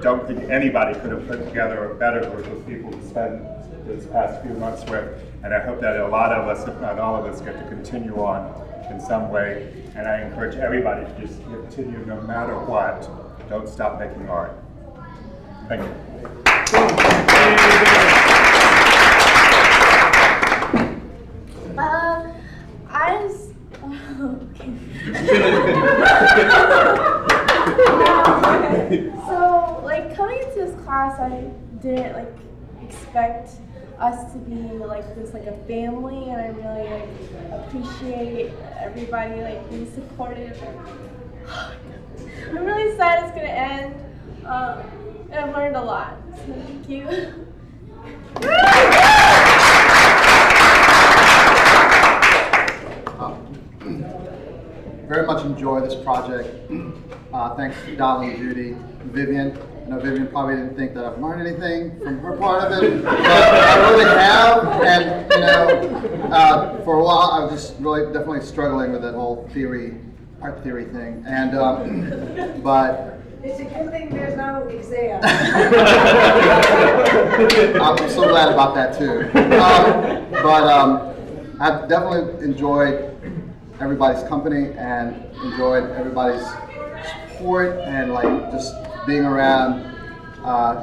don't think anybody could have put together a better group of people to spend this past few months with. And I hope that a lot of us, if not all of us, get to continue on in some way. And I encourage everybody to just continue no matter what. Don't stop making art. Thank you. I just, so like coming into this class, I didn't expect us to be this a family, and I really appreciate everybody being supportive. I'm really sad it's gonna end, and I've learned a lot. So thank you. Very much enjoy this project. Thanks to Donald and Judy, Vivian. I know Vivian probably didn't think that I've learned anything from her part of it, but I really have. And for a while, I was just definitely struggling with that whole art theory thing. And but it's a good thing there's no exam. I'm so glad about that too. I've definitely enjoyed everybody's company and enjoyed everybody's support, and just being around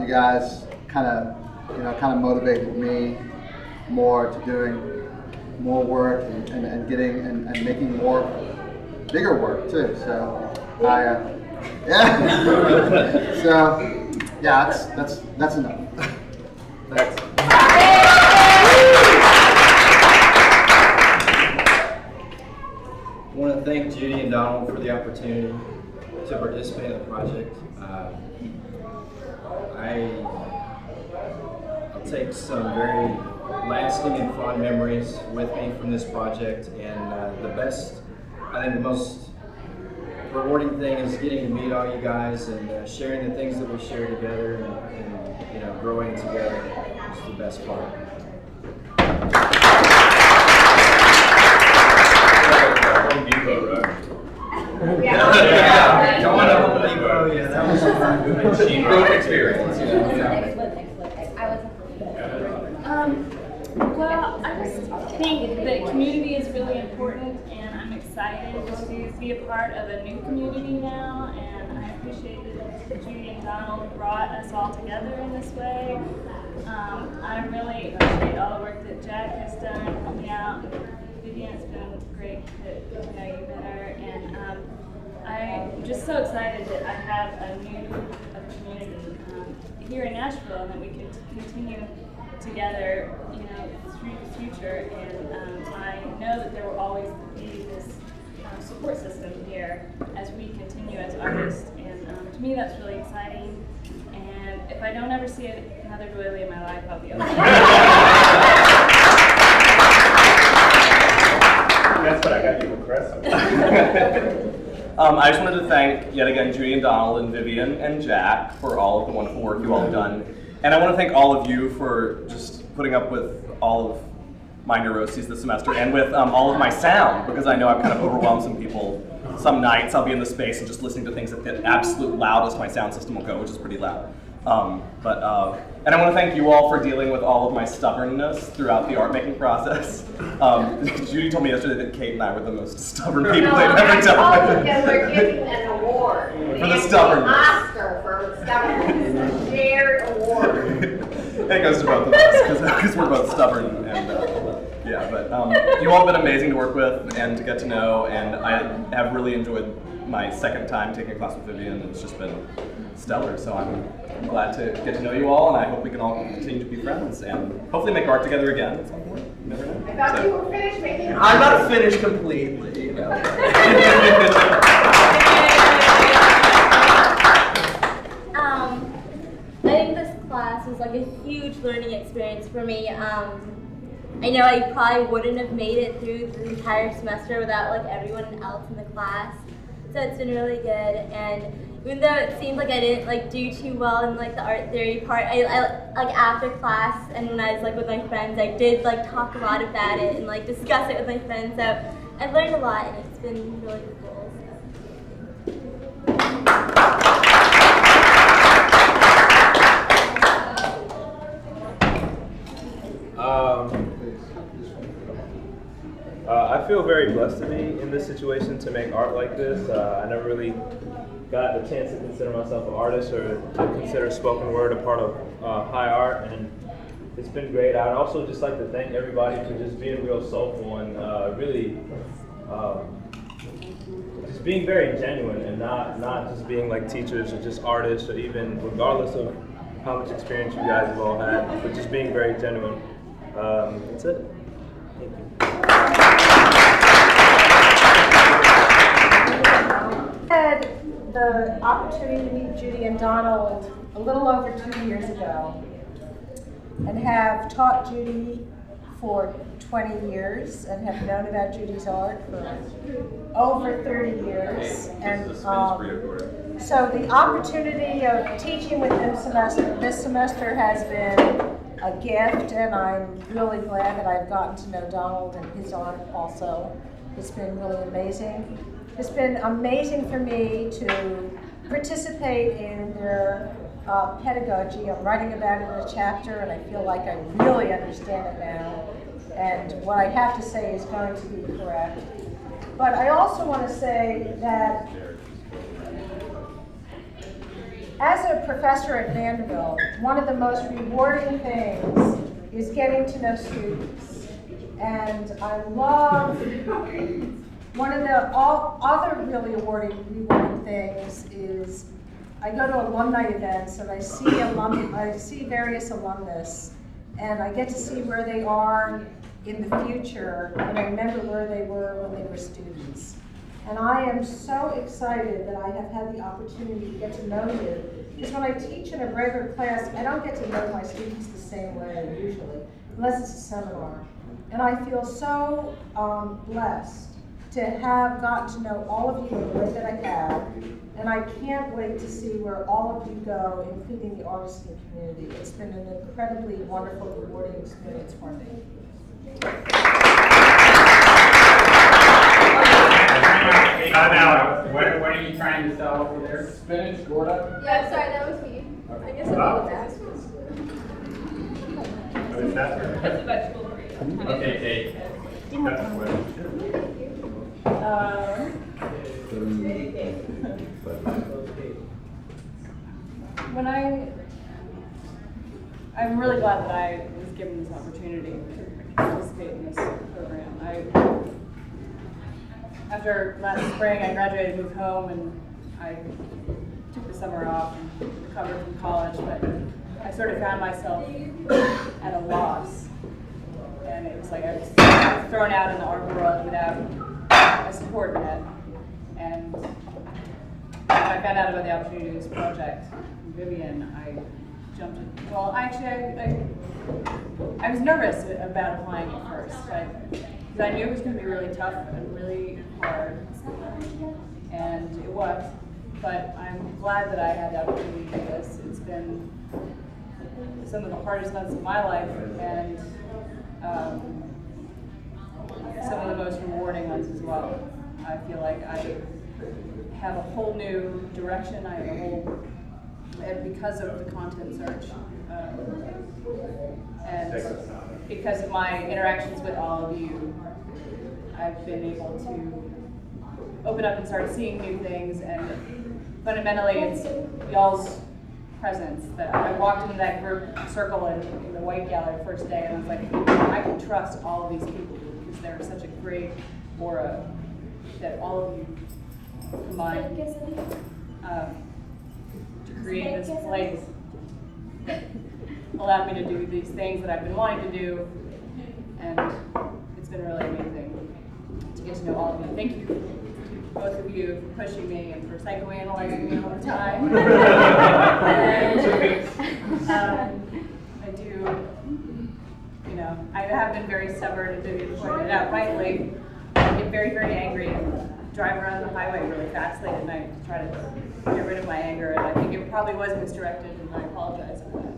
you guys kind of motivated me more to doing more work and getting and making more bigger work too. So that's enough. I want to thank Judy and Donald for the opportunity to participate in the project. I'll take some very lasting and fond memories with me from this project, and the most rewarding thing is getting to meet all you guys and sharing the things that we share together, and growing together is the best part. Yeah. Come on up, Depot. Yeah, that was fun. Great experience. Well, I just think that community is really important, and I'm excited to be a part of a new community now, and I appreciate that Judy and Donald brought us all together in this way. I really appreciate all the work that Jack has done helping out. Vivian, it's been great to know you better, and I'm just so excited that I have a new community here in Nashville, and that we can continue together, through the future. And I know that there will always be this support system here as we continue as artists, and to me that's really exciting. And if I don't ever see another doily in my life, I'll be okay. That's what I got you for Christmas. I just wanted to thank, yet again, Judy and Donald and Vivian and Jack for all of the wonderful work you all have done. And I want to thank all of you for just putting up with all of my neuroses this semester, and with all of my sound, because I know I've kind of overwhelmed some people. Some nights I'll be in the space and just listening to things at the absolute loudest my sound system will go, which is pretty loud. And I want to thank you all for dealing with all of my stubbornness throughout the art making process. Judy told me yesterday that Kate and I were the most stubborn people they've ever dealt with. Because we're getting an award. For the stubbornness. Oscar for stubbornness. A shared award. It goes to both of us, because we're both stubborn. And you all have been amazing to work with and to get to know, and I have really enjoyed my second time taking a class with Vivian, and it's just been stellar. So I'm glad to get to know you all, and I hope we can all continue to be friends and hopefully make art together again at some point. You never know. I thought you were finished making art. I'm not finished completely. I think this class was a huge learning experience for me. I know I probably wouldn't have made it through the entire semester without everyone else in the class. So it's been really good, and even though it seemed like I didn't do too well in the art theory part, I after class and when I was with my friends, I did talk a lot about it and discuss it with my friends. So I've learned a lot, and it's been really cool. So. I feel very blessed to be in this situation to make art like this. I never really got the chance to consider myself an artist or to consider spoken word a part of high art, and it's been great. I'd also just like to thank everybody for just being real soulful and really just being very genuine and not just being like teachers or just artists, or even regardless of how much experience you guys have all had, but just being very genuine. That's it. Thank you. I had the opportunity to meet Judy and Donald a little over 2 years ago, and have taught Judy for 20 years and have known about Judy's art for over 30 years. And so the opportunity of teaching with them this semester has been a gift, and I'm really glad that I've gotten to know Donald and his art also. It's been really amazing. It's been amazing for me to participate in their pedagogy. I'm writing about it in a chapter, and I feel like I really understand it now. And what I have to say is going to be correct. But I also want to say that as a professor at Vanderbilt, one of the most rewarding things is getting to know students. And I love, one of the other really rewarding things is I go to alumni events and I see various alumnus, and I get to see where they are in the future, and I remember where they were when they were students. And I am so excited that I have had the opportunity to get to know you, because when I teach in a regular class, I don't get to know my students the same way usually, unless it's a seminar. And I feel so blessed to have gotten to know all of you in the way that I have, and I can't wait to see where all of you go, including the artists in the community. It's been an incredibly wonderful, rewarding experience for me. What are you trying to sell over there? Spinach, Gorda? Yeah, sorry, that was me. I guess I'll that. What is that? It's a vegetable. Okay, Kate. That's what. I'm really glad that I was given this opportunity to participate in this program. After last spring, I graduated, moved home, and I took the summer off and recovered from college, but I sort of found myself at a loss. And it was like I was thrown out in the art world without a support net. And when I found out about the opportunity of this project from Vivian, I jumped in. Well, actually, I was nervous about applying at first, because I knew it was going to be really tough and really hard, and it was. But I'm glad that I had the opportunity to do this. It's been some of the hardest months of my life, and some of the most rewarding ones as well. I feel like I have a whole new direction. I have a whole, and because of the content search, and because of my interactions with all of you, I've been able to open up and start seeing new things. And fundamentally, it's y'all's presence. That I walked into that group circle in the White Gallery first day, and I was like, I can trust all of these people because they're such a great aura that all of you combined to create this place that allowed me to do these things that I've been wanting to do, and it's been really amazing to get to know all of you. Thank you to both of you for pushing me and for psychoanalyzing me all the time. And I do, I have been very stubborn, and Vivian pointed it out rightly. I get very, very angry and drive around the highway really fast late at night to try to get rid of my anger, and I think it probably was misdirected, and I apologize for that.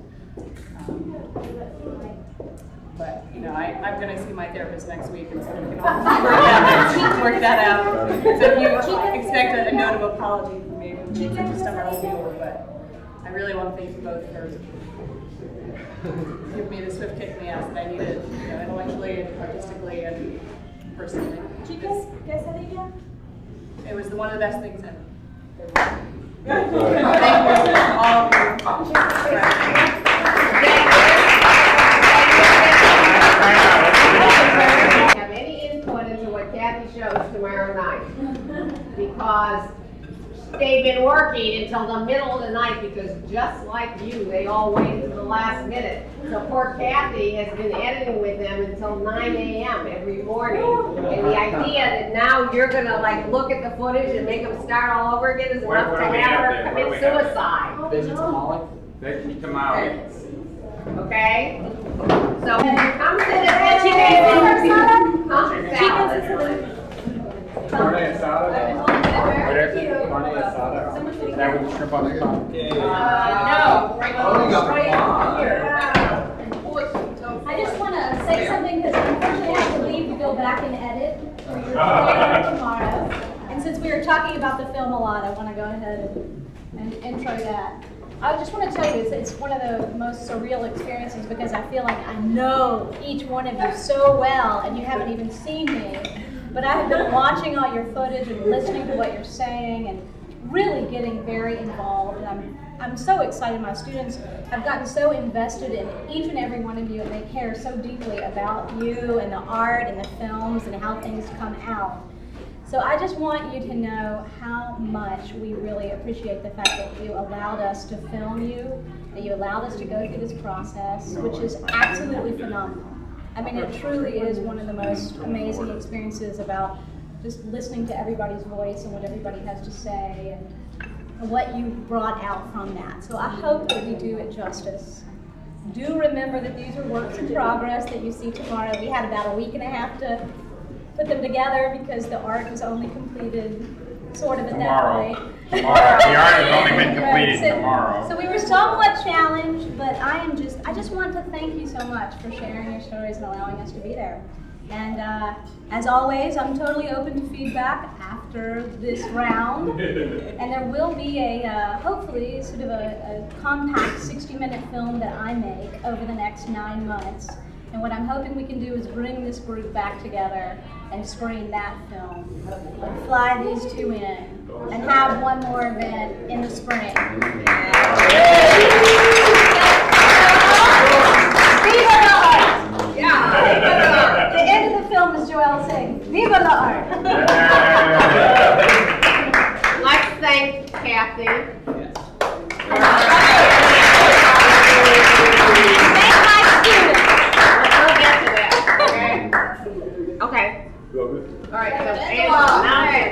But I'm going to see my therapist next week, and so we can all work that out. So if you expect a note of apology from me, it's such a stubborn mule, but I really want to thank you both for giving me the swift kick in the ass that I needed, intellectually and artistically and personally. Chicos, quesadilla? It was one of the best things ever. Have any input into what Kathy shows tomorrow night? Because they've been working until the middle of the night, because just like you, they all waited to the last minute. So poor Kathy has been editing with them until 9 a.m. every morning. And the idea that now you're gonna like look at the footage and make them start all over again is enough to have her commit suicide. Veggie tamale? Veggie tamale. Okay? So come sit at the table. Salad. Carne asada? Carne asada? Is that with the shrimp on the top? No. I just want to say something because unfortunately I have to leave to go back and edit for your trailer tomorrow. And since we were talking about the film a lot, I want to go ahead and intro that. I just want to tell you, it's one of the most surreal experiences because I feel like I know each one of you so well and you haven't even seen me. But I have been watching all your footage and listening to what you're saying and really getting very involved. And I'm so excited. My students have gotten so invested in each and every one of you, and they care so deeply about you and the art and the films and how things come out. So I just want you to know how much we really appreciate the fact that you allowed us to film you, that you allowed us to go through this process, which is absolutely phenomenal. I mean, it truly is one of the most amazing experiences about just listening to everybody's voice and what everybody has to say and what you brought out from that. So I hope that we do it justice. Do remember that these are works in progress that you see tomorrow. We had about a week and a half to put them together because the art was only completed sort of at that point. Tomorrow. The art has only been completed Right, tomorrow. So we were somewhat challenged, but I just want to thank you so much for sharing your stories and allowing us to be there. And as always, I'm totally open to feedback after this round. And there will be a, hopefully, sort of a compact 60-minute film that I make over the next 9 months. And what I'm hoping we can do is bring this group back together and screen that film, and fly these two in, and have one more event in the spring. Viva la art! Yeah. The end of the film is Joelle saying, Viva la art! Let's thank Kathy. Thank my students. We'll get to that, okay? Okay. All right, so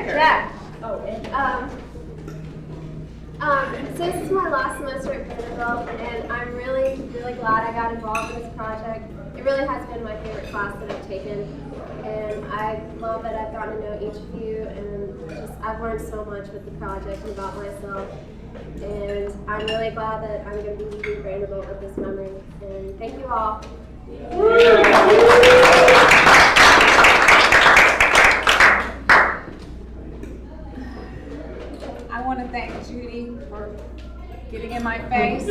Jack. So this is my last semester at Vanderbilt, and I'm really, really glad I got involved in this project. It really has been my favorite class that I've taken, and I love that I've gotten to know each of you, and just I've learned so much with the project and about myself. And I'm really glad that I'm going to be leaving Vanderbilt with this memory. And thank you all. I want to thank Judy for getting in my face,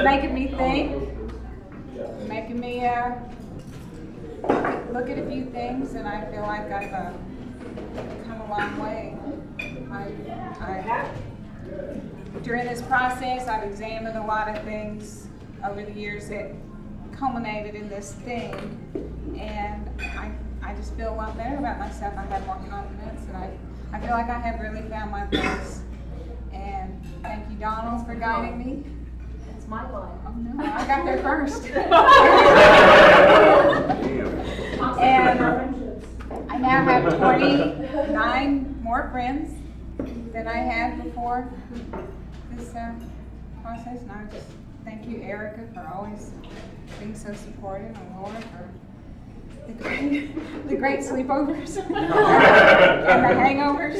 making me think, making me look at a few things, and I feel like I've come a long way. During this process, I've examined a lot of things over the years that culminated in this thing, and I just feel a lot better about myself. I have more confidence, and I feel like I have really found my voice. And thank you, Donald, for guiding me. It's my line. Oh no, I got there first. And I now have 29 more friends than I had before this process. And I just thank you, Erica, for always being so supportive, and Laura for the great sleepovers and the hangovers.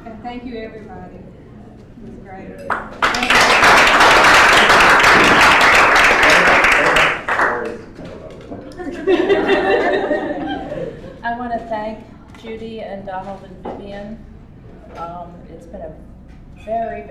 And thank you, everybody. It was great. I want to thank Judy and Donald and Vivian. It's been a very